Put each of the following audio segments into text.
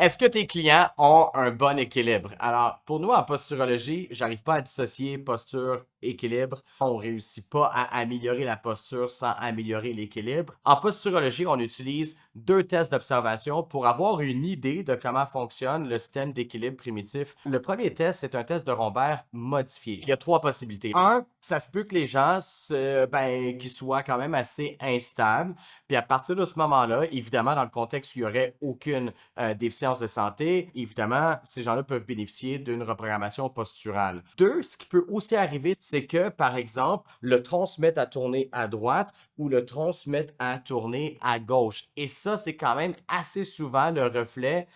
Est-ce que tes clients ont un bon équilibre? Alors, pour nous, en posturologie, j'arrive pas à dissocier posture, équilibre. On réussit pas à améliorer la posture sans améliorer l'équilibre. En posturologie, on utilise deux tests d'observation pour avoir une idée de comment fonctionne le système d'équilibre primitif. Le premier test, c'est un test de Rombert modifié. Il y a trois possibilités. Un, ça se peut que les gens qu'ils soient quand même assez instables. Puis à partir de ce moment-là, évidemment, dans le contexte où il n'y aurait aucune déficience de santé, évidemment, ces gens-là peuvent bénéficier d'une reprogrammation posturale. Deux, ce qui peut aussi arriver, c'est que, par exemple, le tronc se mette à tourner à droite ou le tronc se mette à tourner à gauche. Et ça, c'est quand même assez souvent le reflet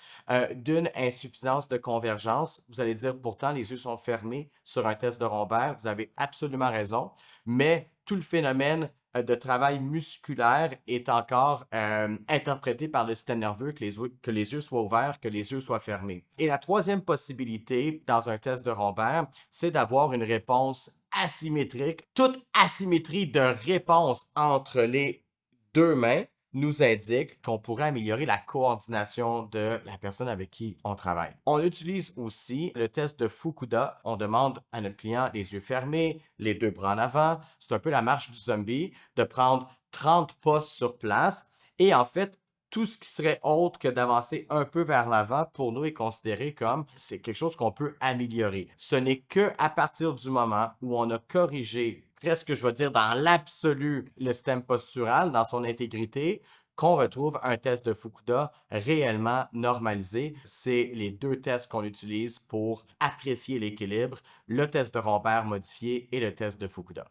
d'une insuffisance de convergence. Vous allez dire, pourtant, les yeux sont fermés sur un test de Rombert. Vous avez absolument raison. Mais tout le phénomène de travail musculaire est encore interprété par le système nerveux que les yeux soient ouverts, que les yeux soient fermés. Et la troisième possibilité dans un test de Rombert, c'est d'avoir une réponse asymétrique. Toute asymétrie de réponse entre les deux mains nous indique qu'on pourrait améliorer la coordination de la personne avec qui on travaille. On utilise aussi le test de Fukuda. On demande à notre client les yeux fermés, les deux bras en avant. C'est un peu la marche du zombie, de prendre 30 pas sur place. Et en fait, tout ce qui serait autre que d'avancer un peu vers l'avant, pour nous, est considéré comme c'est quelque chose qu'on peut améliorer. Ce n'est que à partir du moment où on a corrigé presque, je vais dire, dans l'absolu, le système postural dans son intégrité, qu'on retrouve un test de Fukuda réellement normalisé. C'est les deux tests qu'on utilise pour apprécier l'équilibre, le test de Rombert modifié et le test de Fukuda.